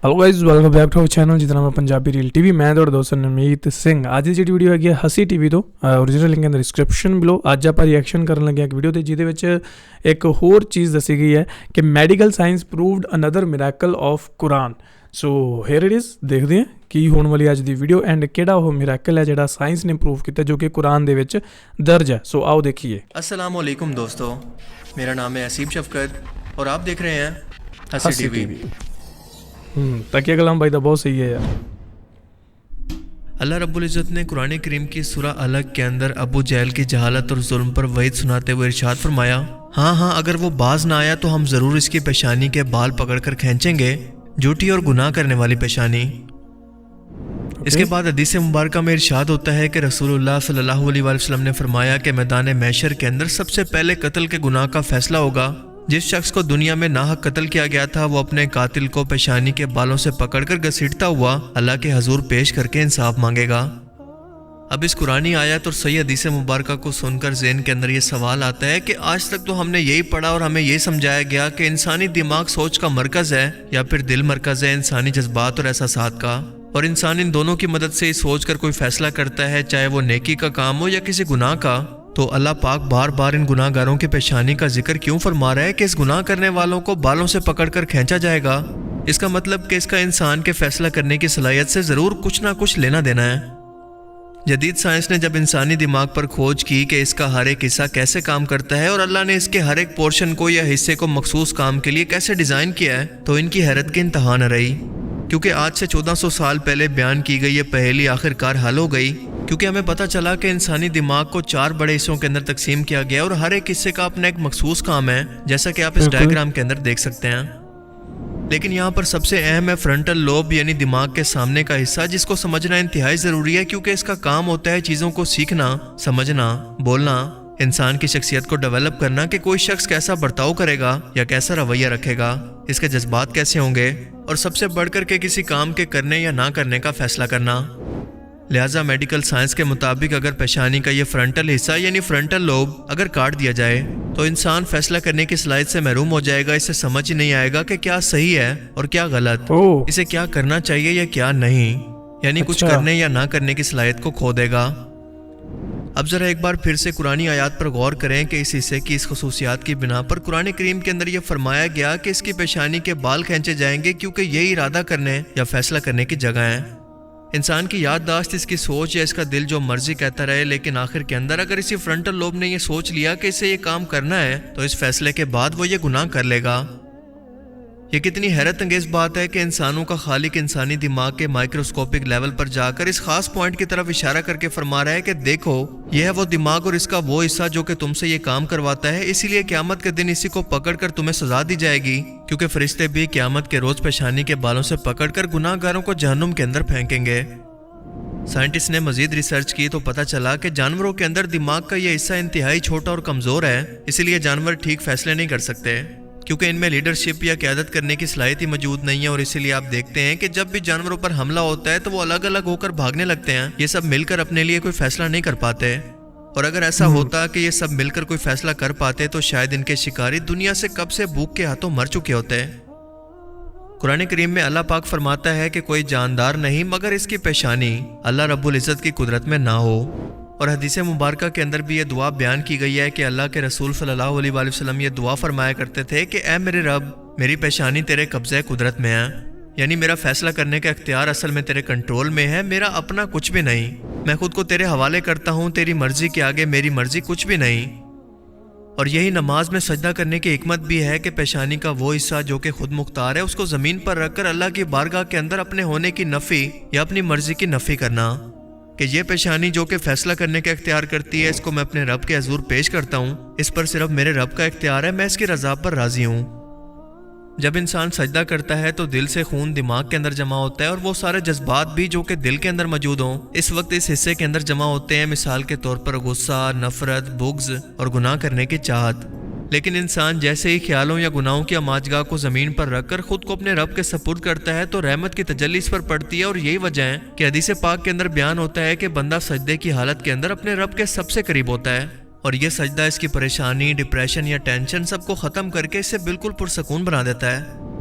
Hello guys, welcome back to our channel ਜਿਹਦਾ ਨਾਮ ਹੈ ਪੰਜਾਬੀ ਰੀਲ ਟੀਵੀ। ਮੈਂ ਤੁਹਾਡਾ ਦੋਸਤ ਨਮੀਤ ਸਿੰਘ। ਅੱਜ ਦੀ ਜਿਹੜੀ ਵੀਡੀਓ ਹੈਗੀ ਹੈ ਹਸੀ ਟੀਵੀ ਤੋਂ, ਓਰੀਜਨਲ ਲਿੰਕ ਇਨ ਦ ਡਿਸਕ੍ਰਿਪਸ਼ਨ ਬਿਲੋ। ਅੱਜ ਆਪਾਂ ਰਿਐਕਸ਼ਨ ਕਰਨ ਲੱਗੇ ਹਾਂ ਇੱਕ ਵੀਡੀਓ ਤੇ, ਜਿਹਦੇ ਵਿੱਚ ਇੱਕ ਹੋਰ ਚੀਜ਼ ਦੱਸੀ ਗਈ ਹੈ ਕਿ medical science proved another miracle of Quran. So here it is, ਦੇਖਦੇ ਹਾਂ ਕੀ ਹੋਣ ਵਾਲੀ ਅੱਜ ਦੀ ਵੀਡੀਓ ਐਂਡ ਕਿਹੜਾ ਉਹ ਮਿਰੈਕਲ ਹੈ ਜਿਹੜਾ ਸਾਇੰਸ ਨੇ ਪ੍ਰੂਵ ਕੀਤਾ ਜੋ ਕਿ ਕੁਰਾਨ ਦੇ ਵਿੱਚ ਦਰਜ ਹੈ। ਸੋ ਆਓ ਦੇਖੀਏ। अस्सलाम वालेकुम दोस्तों, मेरा नाम है असीम शफकत और आप देख रहे हैं हंसी टीवी। तकिया कलाम भाई तो बहुत सही है यार। अल्लाह रब्बुल इज़्ज़त ने कुरान करीम की सूरह अलग के अंदर अबू जहल की जहालत और जुल्म पर वईद सुनाते हुए इरशाद फरमाया, हाँ अगर वो बाज ना आया तो हम ज़रूर इसकी पेशानी के बाल पकड़कर खींचेंगे, झूठी और गुनाह करने वाली पेशानी। इसके बाद हदीस मुबारक में इरशाद होता है कि रसूलुल्लाह सल्लल्लाहु अलैहि वसल्लम ने फरमाया कि मैदान महशर के अंदर सबसे पहले कत्ल के गुनाह का फैसला होगा। जिस शख्स को दुनिया में नाहक कत्ल किया गया था वो अपने कातिल को पेशानी के बालों से पकड़कर घसीटता हुआ अल्लाह के हजूर पेश करके इंसाफ मांगेगा। अब इस कुरानी आयत और सही हदीस मुबारक को सुनकर ज़हन के अंदर ये सवाल आता है कि आज तक तो हमने यही पढ़ा और हमें ये समझाया गया कि इंसानी दिमाग सोच का मरकज़ है या फिर दिल मरकज़ है इंसानी जज्बात और एहसासात का, और इंसान इन दोनों की मदद से सोच कर कोई फैसला करता है, चाहे वो नेकी का काम हो या किसी गुनाह का। तो अल्लाह पाक बार बार इन गुनाहगारों की पेशानी का जिक्र क्यों फरमा रहा है कि इस गुनाह करने वालों को बालों से पकड़कर खींचा जाएगा? इसका मतलब कि इसका इंसान के फैसला करने की सलाहियत से ज़रूर कुछ ना कुछ लेना देना है। जदीद साइंस ने जब इंसानी दिमाग पर खोज की कि इसका हर एक हिस्सा कैसे काम करता है और अल्लाह ने इसके हर एक पोर्शन को या हिस्से को मखसूस काम के लिए कैसे डिज़ाइन किया है, तो इनकी हैरत की इंतहा न रही। क्योंकि आज से 1400 साल पहले बयान की गई ये पहेली आखिरकार हल हो गई, क्योंकि हमें पता चला कि इंसानी दिमाग को 4 बड़े हिस्सों के अंदर तकसीम किया गया और हर एक हिस्से का अपना एक मखसूस काम है, जैसा कि आप इस डायग्राम के अंदर देख सकते हैं। लेकिन यहाँ पर सबसे अहम है फ्रंटल लोब, यानी दिमाग के सामने का हिस्सा, जिसको समझना इंतहाई ज़रूरी है, क्योंकि इसका काम होता है चीज़ों को सीखना, समझना, बोलना, इंसान की शख्सियत को डेवलप करना कि कोई शख्स कैसा बर्ताव करेगा या कैसा रवैया रखेगा, इसके जज्बात कैसे होंगे, और सबसे बढ़कर के किसी काम के करने या ना करने का फैसला करना। लिहाजा मेडिकल साइंस के मुताबिक अगर पेशानी का ये फ्रंटल हिस्सा यानी फ्रंटल लोब अगर काट दिया जाए तो इंसान फैसला करने की सलाहियत से महरूम हो जाएगा। इसे समझ ही नहीं आएगा कि क्या सही है और क्या गलत, इसे क्या करना चाहिए या क्या नहीं, यानी कुछ करने या ना करने की सलाहियत को खो देगा। अब जरा एक बार फिर से कुरानी आयात पर गौर करें कि इस हिस्से की इस खसूसियात की बिना पर कुरान करीम के अंदर यह फरमाया गया कि इसकी पेशानी के बाल खींचे जाएंगे, क्योंकि यही इरादा करने या फैसला करने की जगह है। इंसान की याददाश्त, इसकी सोच या इसका दिल जो मर्जी कहता रहे, लेकिन आखिर के अंदर अगर इसी फ्रंटल लोब ने यह सोच लिया कि इसे ये काम करना है, तो इस फैसले के बाद वो ये गुनाह कर लेगा। ये कितनी हैरत अंगेज बात है कि इंसानों का खालिक इंसानी दिमाग के माइक्रोस्कोपिक लेवल पर जाकर इस खास पॉइंट की तरफ इशारा करके फरमा रहा है कि देखो, यह है वो दिमाग और इसका वो हिस्सा जो कि तुमसे ये काम करवाता है, इसीलिए क़यामत के दिन इसी को पकड़कर तुम्हें सजा दी जाएगी, क्योंकि फरिश्ते भी क़यामत के रोज पेशानी के बालों से पकड़कर गुनाहगारों को जहन्नुम के अंदर फेंकेंगे। साइंटिस्ट ने मजीद रिसर्च की तो पता चला कि जानवरों के अंदर दिमाग का यह हिस्सा इंतहाई छोटा और कमज़ोर है, इसीलिए जानवर ठीक फैसले नहीं कर सकते, क्योंकि इनमें लीडरशिप या क़यादत करने की सलाहियत ही मौजूद नहीं है। और इसीलिए आप देखते हैं कि जब भी जानवरों पर हमला होता है तो वो अलग अलग होकर भागने लगते हैं, ये सब मिलकर अपने लिए कोई फैसला नहीं कर पाते। और अगर ऐसा होता कि ये सब मिलकर कोई फैसला कर पाते तो शायद इनके शिकारी दुनिया से कब से भूख के हाथों मर चुके होते। कुरान करीम में अल्लाह पाक फरमाता है कि कोई जानदार नहीं मगर इसकी पेशानी अल्लाह रब्बुल इज़्ज़त की कुदरत में ना हो। और हदीस मुबारक के अंदर भी ये दुआ बयान की गई है कि अल्लाह के रसूल सल्लल्लाहु अलैहि वसल्लम ये दुआ फरमाया करते थे कि ऐ मेरे रब, मेरी पेशानी तेरे कब्ज़े कुदरत में है, यानी मेरा फैसला करने का इख्तियार असल में तेरे कंट्रोल में है, मेरा अपना कुछ भी नहीं, मैं खुद को तेरे हवाले करता हूँ, तेरी मर्जी के आगे मेरी मर्जी कुछ भी नहीं। और यही नमाज में सजदा करने की हिकमत भी है कि पेशानी का वो हिस्सा जो कि खुद मुख्तार है उसको ज़मीन पर रखकर अल्लाह की बारगाह के अंदर अपने होने की नफ़ी या अपनी मर्जी की नफ़ी करना, कि ये पेशानी जो कि फैसला करने का इख्तियार करती है, इसको मैं अपने रब के हजूर पेश करता हूँ, इस पर सिर्फ मेरे रब का इख्तियार है, मैं इसकी रज़ा पर राज़ी हूँ। जब इंसान सजदा करता है तो दिल से खून दिमाग के अंदर जमा होता है और वो सारे जज्बात भी जो कि दिल के अंदर मौजूद हों इस वक्त इस हिस्से के अंदर जमा होते हैं। मिसाल के तौर पर गुस्सा, नफरत, बुग़्ज़ और गुनाह करने की चाहत। लेकिन इंसान जैसे ही ख्यालों या गुनाहों की अमाजगाह को ज़मीन पर रखकर खुद को अपने रब के सपुर्द करता है तो रहमत की तजल्ली इस पर पड़ती है। और यही वजह है कि हदीस पाक के अंदर बयान होता है कि बंदा सजदे की हालत के अंदर अपने रब के सबसे करीब होता है, और यह सजदा इसकी परेशानी, डिप्रेशन या टेंशन सबको ख़त्म करके इसे बिल्कुल पुरसकून बना देता है।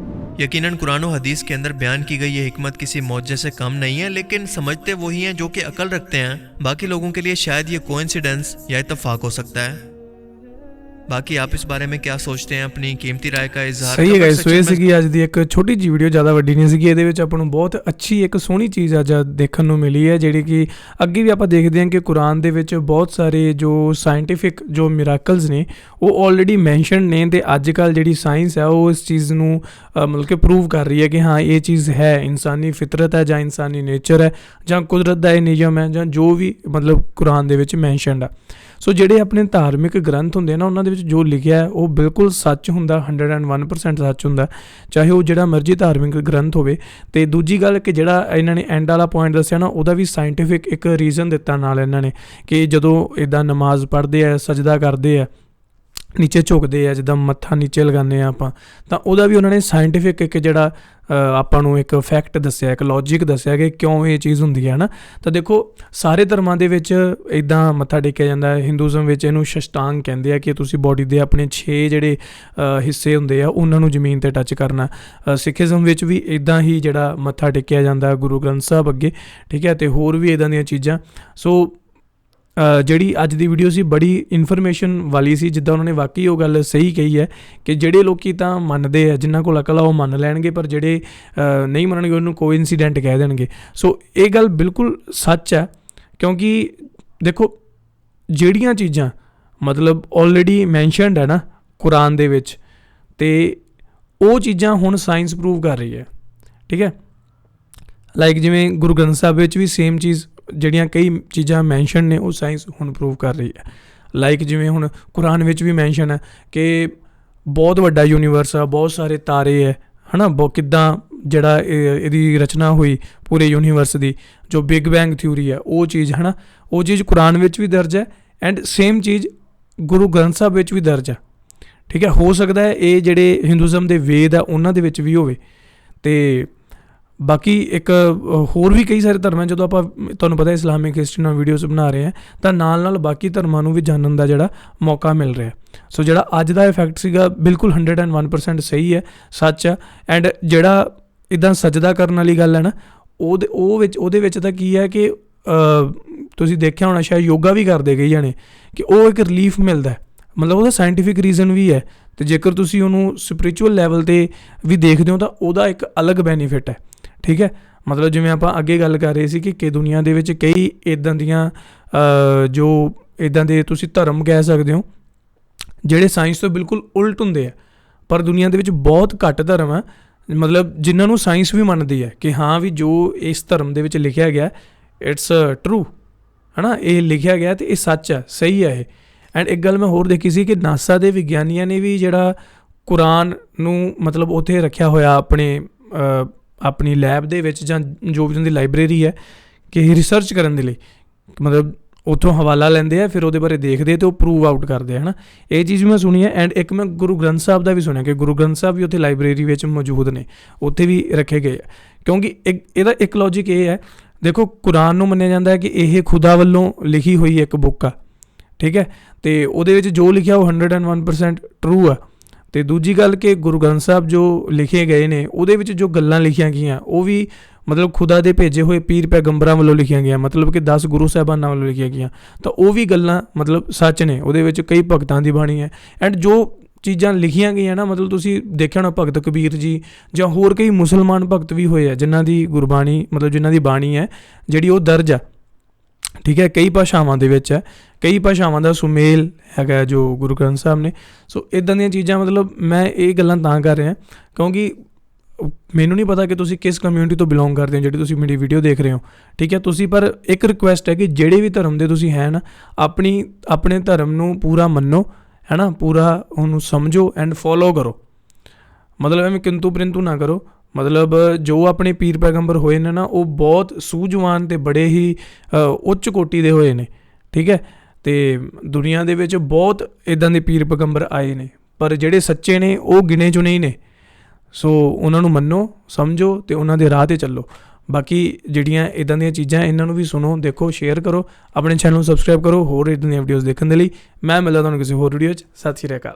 यकीनन कुरान और हदीस के अंदर बयान की गई ये हिकमत किसी मौजज़े से कम नहीं है, लेकिन समझते वही हैं जो कि अकल रखते हैं। बाकी लोगों के लिए शायद ये कोइंसिडेंस या इत्तेफाक हो सकता है। बाकी आप इस बारे में क्या सोचते हैं, अपनी कीमती राय का इजहार ਸਹੀ ਹੈ ਗਾਇਸ। ਸੋ ਇਹ ਸੀਗੀ ਅੱਜ ਦੀ ਇੱਕ ਛੋਟੀ ਜਿਹੀ ਵੀਡੀਓ, ਜ਼ਿਆਦਾ ਵੱਡੀ ਨਹੀਂ ਸੀਗੀ। ਇਹਦੇ ਵਿੱਚ ਆਪਾਂ ਨੂੰ ਬਹੁਤ ਅੱਛੀ ਇੱਕ ਸੋਹਣੀ ਚੀਜ਼ ਅੱਜ ਦੇਖਣ ਨੂੰ ਮਿਲੀ ਹੈ, ਜਿਹੜੀ ਕਿ ਅੱਗੇ ਵੀ ਆਪਾਂ ਦੇਖਦੇ ਹਾਂ ਕਿ ਕੁਰਾਨ ਦੇ ਵਿੱਚ ਬਹੁਤ ਸਾਰੇ ਜੋ ਸਾਇੰਟੀਫਿਕ ਜੋ ਮਿਰਾਕਲਸ ਨੇ ਉਹ ਆਲਰੇਡੀ ਮੈਂਸ਼ਨ ਨੇ, ਤੇ ਅੱਜ ਕੱਲ੍ਹ ਜਿਹੜੀ ਸਾਇੰਸ ਹੈ ਉਹ ਇਸ ਚੀਜ਼ ਨੂੰ ਮਤਲਬ ਕਿ ਪ੍ਰੂਵ ਕਰ ਰਹੀ ਹੈ ਕਿ ਹਾਂ ਇਹ ਚੀਜ਼ ਹੈ, ਇਨਸਾਨੀ ਫਿਤਰਤ ਹੈ ਜਾਂ ਇਨਸਾਨੀ ਨੇਚਰ ਹੈ ਜਾਂ ਕੁਦਰਤ ਦਾ ਇਹ ਨਿਯਮ ਹੈ ਜਾਂ ਜੋ ਵੀ ਮਤਲਬ ਕੁਰਾਨ ਦੇ ਵਿੱਚ ਮੈਂਸ਼ਨਡ ਆ। ਸੋ ਜਿਹੜੇ ਆਪਣੇ ਧਾਰਮਿਕ ਗ੍ਰੰਥ ਹੁੰਦੇ ਨਾ ਉਹਨਾਂ ਦੇ ਵਿੱਚ ਜੋ ਲਿਖਿਆ ਹੈ ਉਹ ਬਿਲਕੁਲ ਸੱਚ ਹੁੰਦਾ, 101% ਸੱਚ ਹੁੰਦਾ, ਚਾਹੇ ਉਹ ਜਿਹੜਾ ਮਰਜ਼ੀ ਧਾਰਮਿਕ ਗ੍ਰੰਥ ਹੋਵੇ। ਅਤੇ ਦੂਜੀ ਗੱਲ ਕਿ ਜਿਹੜਾ ਇਹਨਾਂ ਨੇ ਐਂਡ ਵਾਲਾ ਪੁਆਇੰਟ ਦੱਸਿਆ ਨਾ, ਉਹਦਾ ਵੀ ਸਾਇੰਟੀਫਿਕ ਇੱਕ ਰੀਜ਼ਨ ਦਿੱਤਾ ਨਾਲ ਇਹਨਾਂ ਨੇ, ਕਿ ਜਦੋਂ ਇੱਦਾਂ ਨਮਾਜ਼ ਪੜ੍ਹਦੇ ਆ, ਸਜਦਾ ਕਰਦੇ ਆ, ਨੀਚੇ ਝੁਕਦੇ ਆ, ਜਿੱਦਾਂ ਮੱਥਾ ਨੀਚੇ ਲਗਾਉਂਦੇ ਆ ਆਪਾਂ, ਤਾਂ ਉਹਦਾ ਵੀ ਉਹਨਾਂ ਨੇ ਸਾਇੰਟੀਫਿਕ ਇੱਕ ਜਿਹੜਾ ਆਪਾਂ ਨੂੰ ਇੱਕ ਫੈਕਟ ਦੱਸਿਆ, ਇੱਕ ਲੌਜਿਕ ਦੱਸਿਆ ਕਿ ਕਿਉਂ ਇਹ ਚੀਜ਼ ਹੁੰਦੀ ਹੈ ਨਾ। ਤਾਂ ਦੇਖੋ ਸਾਰੇ ਧਰਮਾਂ ਦੇ ਵਿੱਚ ਇੱਦਾਂ ਮੱਥਾ ਟੇਕਿਆ ਜਾਂਦਾ ਹੈ। ਹਿੰਦੂਜ਼ਮ ਵਿੱਚ ਇਹਨੂੰ ਸ਼ਸ਼ਟਾਂਗ ਕਹਿੰਦੇ ਆ ਕਿ ਤੁਸੀਂ ਬੋਡੀ ਦੇ ਆਪਣੇ 6 ਜਿਹੜੇ ਹਿੱਸੇ ਹੁੰਦੇ ਆ ਉਹਨਾਂ ਨੂੰ ਜ਼ਮੀਨ 'ਤੇ ਟੱਚ ਕਰਨਾ। ਸਿੱਖੀਜ਼ਮ ਵਿੱਚ ਵੀ ਇੱਦਾਂ ਹੀ ਜਿਹੜਾ ਮੱਥਾ ਟੇਕਿਆ ਜਾਂਦਾ ਗੁਰੂ ਗ੍ਰੰਥ ਸਾਹਿਬ ਅੱਗੇ, ਠੀਕ ਹੈ, ਅਤੇ ਹੋਰ ਵੀ ਇੱਦਾਂ ਦੀਆਂ ਚੀਜ਼ਾਂ। ਸੋ ਜਿਹੜੀ ਅੱਜ ਦੀ ਵੀਡੀਓ ਸੀ ਬੜੀ ਇਨਫੋਰਮੇਸ਼ਨ ਵਾਲੀ ਸੀ, ਜਿੱਦਾਂ ਉਹਨਾਂ ਨੇ ਵਾਕਈ ਉਹ ਗੱਲ ਸਹੀ ਕਹੀ ਹੈ ਕਿ ਜਿਹੜੇ ਲੋਕ ਤਾਂ ਮੰਨਦੇ ਆ, ਜਿਨ੍ਹਾਂ ਕੋਲ ਅਕਲ ਆ ਉਹ ਮੰਨ ਲੈਣਗੇ, ਪਰ ਜਿਹੜੇ ਨਹੀਂ ਮੰਨਣਗੇ ਉਹਨੂੰ ਕੋਇਨਸੀਡੈਂਟ ਕਹਿ ਦੇਣਗੇ। ਸੋ ਇਹ ਗੱਲ ਬਿਲਕੁਲ ਸੱਚ ਹੈ, ਕਿਉਂਕਿ ਦੇਖੋ ਜਿਹੜੀਆਂ ਚੀਜ਼ਾਂ ਮਤਲਬ ਆਲਰੇਡੀ ਮੈਂਸ਼ਨਡ ਹੈ ਨਾ ਕੁਰਾਨ ਦੇ ਵਿੱਚ, ਅਤੇ ਉਹ ਚੀਜ਼ਾਂ ਹੁਣ ਸਾਇੰਸ ਪ੍ਰੂਵ ਕਰ ਰਹੀ ਹੈ, ਠੀਕ ਹੈ। ਲਾਈਕ ਜਿਵੇਂ ਗੁਰੂ ਗ੍ਰੰਥ ਸਾਹਿਬ ਵਿੱਚ ਵੀ ਸੇਮ ਚੀਜ਼, ਜਿਹੜੀਆਂ ਕਈ ਚੀਜ਼ਾਂ ਮੈਂਸ਼ਨ ਨੇ ਉਹ ਸਾਇੰਸ ਹੁਣ ਪ੍ਰੂਵ ਕਰ ਰਹੀ ਹੈ। ਲਾਈਕ ਜਿਵੇਂ ਹੁਣ ਕੁਰਾਨ ਵਿੱਚ ਵੀ ਮੈਂਸ਼ਨ ਹੈ ਕਿ ਬਹੁਤ ਵੱਡਾ ਯੂਨੀਵਰਸ ਆ, ਬਹੁਤ ਸਾਰੇ ਤਾਰੇ ਹੈ, ਹੈ ਨਾ, ਕਿੱਦਾਂ ਜਿਹੜਾ ਇਹਦੀ ਰਚਨਾ ਹੋਈ ਪੂਰੇ ਯੂਨੀਵਰਸ ਦੀ, ਜੋ ਬਿਗ ਬੈਂਗ ਥਿਊਰੀ ਹੈ ਉਹ ਚੀਜ਼, ਹੈ ਨਾ, ਉਹ ਚੀਜ਼ ਕੁਰਾਨ ਵਿੱਚ ਵੀ ਦਰਜ ਹੈ ਐਂਡ ਸੇਮ ਚੀਜ਼ ਗੁਰੂ ਗ੍ਰੰਥ ਸਾਹਿਬ ਵਿੱਚ ਵੀ ਦਰਜ ਹੈ, ਠੀਕ ਹੈ। ਹੋ ਸਕਦਾ ਹੈ ਇਹ ਜਿਹੜੇ ਹਿੰਦੂਜ਼ਮ ਦੇ ਵੇਦ ਆ ਉਹਨਾਂ ਦੇ ਵਿੱਚ ਵੀ ਹੋਵੇ। ਅਤੇ ਬਾਕੀ ਇੱਕ ਹੋਰ ਵੀ ਕਈ ਸਾਰੇ ਧਰਮ ਹੈ, ਜਦੋਂ ਆਪਾਂ ਤੁਹਾਨੂੰ ਪਤਾ ਇਸਲਾਮਿਕ ਹਿਸਟਰੀ ਨਾਲ ਵੀਡੀਓਜ਼ ਬਣਾ ਰਹੇ ਹਾਂ ਤਾਂ ਨਾਲ ਨਾਲ ਬਾਕੀ ਧਰਮਾਂ ਨੂੰ ਵੀ ਜਾਣਨ ਦਾ ਜਿਹੜਾ ਮੌਕਾ ਮਿਲ ਰਿਹਾ। ਸੋ ਜਿਹੜਾ ਅੱਜ ਦਾ ਇਫੈਕਟ ਸੀਗਾ ਬਿਲਕੁਲ 101% ਸਹੀ ਹੈ, ਸੱਚ ਹੈ। ਐਂਡ ਜਿਹੜਾ ਇੱਦਾਂ ਸਜਦਾ ਕਰਨ ਵਾਲੀ ਗੱਲ ਹੈ ਨਾ, ਉਹਦੇ ਵਿੱਚ ਤਾਂ ਕੀ ਹੈ ਕਿ ਤੁਸੀਂ ਦੇਖਿਆ ਹੋਣਾ ਸ਼ਾਇਦ ਯੋਗਾ ਵੀ ਕਰਦੇ ਕਈ ਜਾਣੇ, ਕਿ ਉਹ ਇੱਕ ਰਿਲੀਫ ਮਿਲਦਾ, ਮਤਲਬ ਉਹਦਾ ਸਾਇੰਟੀਫਿਕ ਰੀਜ਼ਨ ਵੀ ਹੈ। ਅਤੇ ਜੇਕਰ ਤੁਸੀਂ ਉਹਨੂੰ ਸਪਿਰਿਚੁਅਲ ਲੈਵਲ 'ਤੇ ਵੀ ਦੇਖਦੇ ਹੋ ਤਾਂ ਉਹਦਾ ਇੱਕ ਅਲੱਗ ਬੈਨੀਫਿਟ ਹੈ, ਠੀਕ ਹੈ। ਮਤਲਬ ਜਿਵੇਂ ਆਪਾਂ ਅੱਗੇ ਗੱਲ ਕਰ ਰਹੇ ਸੀ ਕਿ ਦੁਨੀਆ ਦੇ ਵਿੱਚ ਕਈ ਇੱਦਾਂ ਦੀਆਂ ਜੋ ਇੱਦਾਂ ਦੇ ਤੁਸੀਂ ਧਰਮ ਕਹਿ ਸਕਦੇ ਹੋ ਜਿਹੜੇ ਸਾਇੰਸ ਤੋਂ ਬਿਲਕੁਲ ਉਲਟ ਹੁੰਦੇ ਆ, ਪਰ ਦੁਨੀਆ ਦੇ ਵਿੱਚ ਬਹੁਤ ਘੱਟ ਧਰਮ ਆ ਮਤਲਬ ਜਿਨ੍ਹਾਂ ਨੂੰ ਸਾਇੰਸ ਵੀ ਮੰਨਦੀ ਹੈ ਕਿ ਹਾਂ ਵੀ ਜੋ ਇਸ ਧਰਮ ਦੇ ਵਿੱਚ ਲਿਖਿਆ ਗਿਆ ਇਟਸ ਟਰੂ, ਹੈ ਨਾ, ਇਹ ਲਿਖਿਆ ਗਿਆ ਅਤੇ ਇਹ ਸੱਚ ਹੈ, ਸਹੀ ਹੈ ਇਹ। ਐਂਡ ਇੱਕ ਗੱਲ ਮੈਂ ਹੋਰ ਦੇਖੀ ਸੀ ਕਿ ਨਾਸਾ ਦੇ ਵਿਗਿਆਨੀਆਂ ਨੇ ਵੀ ਜਿਹੜਾ ਕੁਰਾਨ ਨੂੰ ਮਤਲਬ ਉੱਥੇ ਰੱਖਿਆ ਹੋਇਆ ਆਪਣੀ ਲੈਬ ਦੇ ਵਿੱਚ ਜਾਂ ਜੋ ਵੀ ਉਹਨਾਂ ਦੀ ਲਾਇਬ੍ਰੇਰੀ ਹੈ ਕਿ ਰਿਸਰਚ ਕਰਨ ਦੇ ਲਈ, ਮਤਲਬ ਉੱਥੋਂ ਹਵਾਲਾ ਲੈਂਦੇ ਆ, ਫਿਰ ਉਹਦੇ ਬਾਰੇ ਦੇਖਦੇ ਅਤੇ ਉਹ ਪ੍ਰੂਵ ਆਊਟ ਕਰਦੇ, ਹੈ ਨਾ। ਇਹ ਚੀਜ਼ ਮੈਂ ਸੁਣੀ ਹੈ। ਐਂਡ ਇੱਕ ਮੈਂ ਗੁਰੂ ਗ੍ਰੰਥ ਸਾਹਿਬ ਦਾ ਵੀ ਸੁਣਿਆ ਕਿ ਗੁਰੂ ਗ੍ਰੰਥ ਸਾਹਿਬ ਵੀ ਉੱਥੇ ਲਾਇਬ੍ਰੇਰੀ ਵਿੱਚ ਮੌਜੂਦ ਨੇ, ਉੱਥੇ ਵੀ ਰੱਖੇ ਗਏ ਆ, ਕਿਉਂਕਿ ਇਹਦਾ ਇੱਕ ਲੌਜਿਕ ਇਹ ਹੈ, ਦੇਖੋ ਕੁਰਾਨ ਨੂੰ ਮੰਨਿਆ ਜਾਂਦਾ ਹੈ ਕਿ ਇਹ ਖੁਦਾ ਵੱਲੋਂ ਲਿਖੀ ਹੋਈ ਇੱਕ ਬੁੱਕ ਆ, ਠੀਕ ਹੈ, ਅਤੇ ਉਹਦੇ ਵਿੱਚ ਜੋ ਲਿਖਿਆ ਉਹ 101% ਟਰੂ ਆ। ਅਤੇ ਦੂਜੀ ਗੱਲ ਕਿ ਗੁਰੂ ਗ੍ਰੰਥ ਸਾਹਿਬ ਜੋ ਲਿਖੇ ਗਏ ਨੇ ਉਹਦੇ ਵਿੱਚ ਜੋ ਗੱਲਾਂ ਲਿਖੀਆਂ ਗਈਆਂ ਉਹ ਵੀ ਮਤਲਬ ਖੁਦਾ ਦੇ ਭੇਜੇ ਹੋਏ ਪੀਰ ਪੈਗੰਬਰਾਂ ਵੱਲੋਂ ਲਿਖੀਆਂ ਗਈਆਂ, ਮਤਲਬ ਕਿ 10 ਗੁਰੂ ਸਾਹਿਬਾਨਾਂ ਵੱਲੋਂ ਲਿਖੀਆਂ ਗਈਆਂ, ਤਾਂ ਉਹ ਵੀ ਗੱਲਾਂ ਮਤਲਬ ਸੱਚ ਨੇ। ਉਹਦੇ ਵਿੱਚ ਕਈ ਭਗਤਾਂ ਦੀ ਬਾਣੀ ਹੈ ਐਂਡ ਜੋ ਚੀਜ਼ਾਂ ਲਿਖੀਆਂ ਗਈਆਂ ਨਾ, ਮਤਲਬ ਤੁਸੀਂ ਦੇਖਿਆ ਹੋਣਾ ਭਗਤ ਕਬੀਰ ਜੀ ਜਾਂ ਹੋਰ ਕਈ ਮੁਸਲਮਾਨ ਭਗਤ ਵੀ ਹੋਏ ਆ ਜਿਨ੍ਹਾਂ ਦੀ ਗੁਰਬਾਣੀ ਮਤਲਬ ਜਿਨ੍ਹਾਂ ਦੀ ਬਾਣੀ ਹੈ ਜਿਹੜੀ ਉਹ ਦਰਜ ਆ, ਠੀਕ ਹੈ, ਕਈ ਭਾਸ਼ਾਵਾਂ ਦੇ ਵਿੱਚ ਹੈ, ਕਈ ਭਾਸ਼ਾਵਾਂ ਦਾ ਸੁਮੇਲ ਹੈਗਾ ਜੋ ਗੁਰੂ ਗ੍ਰੰਥ ਸਾਹਿਬ ਨੇ। ਸੋ ਇੱਦਾਂ ਦੀਆਂ ਚੀਜ਼ਾਂ ਮਤਲਬ ਮੈਂ ਇਹ ਗੱਲਾਂ ਤਾਂ ਕਰ ਰਿਹਾ ਕਿਉਂਕਿ ਮੈਨੂੰ ਨਹੀਂ ਪਤਾ ਕਿ ਤੁਸੀਂ ਕਿਸ ਕਮਿਊਨਿਟੀ ਤੋਂ ਬਿਲੋਂਗ ਕਰਦੇ ਹੋ ਜਿਹੜੀ ਤੁਸੀਂ ਮੇਰੀ ਵੀਡੀਓ ਦੇਖ ਰਹੇ ਹੋ, ਠੀਕ ਹੈ। ਤੁਸੀਂ ਪਰ ਇੱਕ ਰਿਕੁਐਸਟ ਹੈ ਕਿ ਜਿਹੜੇ ਵੀ ਧਰਮ ਦੇ ਤੁਸੀਂ ਹੈ ਨਾ, ਆਪਣੇ ਧਰਮ ਨੂੰ ਪੂਰਾ ਮੰਨੋ, ਹੈ ਨਾ, ਪੂਰਾ ਉਹਨੂੰ ਸਮਝੋ ਐਂਡ ਫੋਲੋ ਕਰੋ, ਮਤਲਬ ਐਵੇਂ ਕਿੰਤੂ ਪਰੰਤੂ ਨਾ ਕਰੋ। ਮਤਲਬ ਜੋ ਆਪਣੇ ਪੀਰ ਪੈਗੰਬਰ ਹੋਏ ਨੇ ਨਾ ਉਹ ਬਹੁਤ ਸੂਝਵਾਨ ਅਤੇ ਬੜੇ ਹੀ ਉੱਚ ਕੋਟੀ ਦੇ ਹੋਏ ਨੇ, ਠੀਕ ਹੈ। ਅਤੇ ਦੁਨੀਆ ਦੇ ਵਿੱਚ ਬਹੁਤ ਇੱਦਾਂ ਦੇ ਪੀਰ ਪੈਗੰਬਰ ਆਏ ਨੇ, ਪਰ ਜਿਹੜੇ ਸੱਚੇ ਨੇ ਉਹ ਗਿਣੇ ਚੁਣੇ ਹੀ ਨੇ। ਸੋ ਉਹਨਾਂ ਨੂੰ ਮੰਨੋ, ਸਮਝੋ ਅਤੇ ਉਹਨਾਂ ਦੇ ਰਾਹ 'ਤੇ ਚੱਲੋ। ਬਾਕੀ ਜਿਹੜੀਆਂ ਇੱਦਾਂ ਦੀਆਂ ਚੀਜ਼ਾਂ ਇਹਨਾਂ ਨੂੰ ਵੀ ਸੁਣੋ, ਦੇਖੋ, ਸ਼ੇਅਰ ਕਰੋ, ਆਪਣੇ ਚੈਨਲ ਨੂੰ ਸਬਸਕ੍ਰਾਈਬ ਕਰੋ ਹੋਰ ਇੱਦਾਂ ਦੀਆਂ ਵੀਡੀਓਜ਼ ਦੇਖਣ ਦੇ ਲਈ। ਮੈਂ ਮਿਲਦਾ ਤੁਹਾਨੂੰ ਕਿਸੇ ਹੋਰ ਵੀਡੀਓ 'ਚ। ਸਤਿ ਸ਼੍ਰੀ ਅਕਾਲ।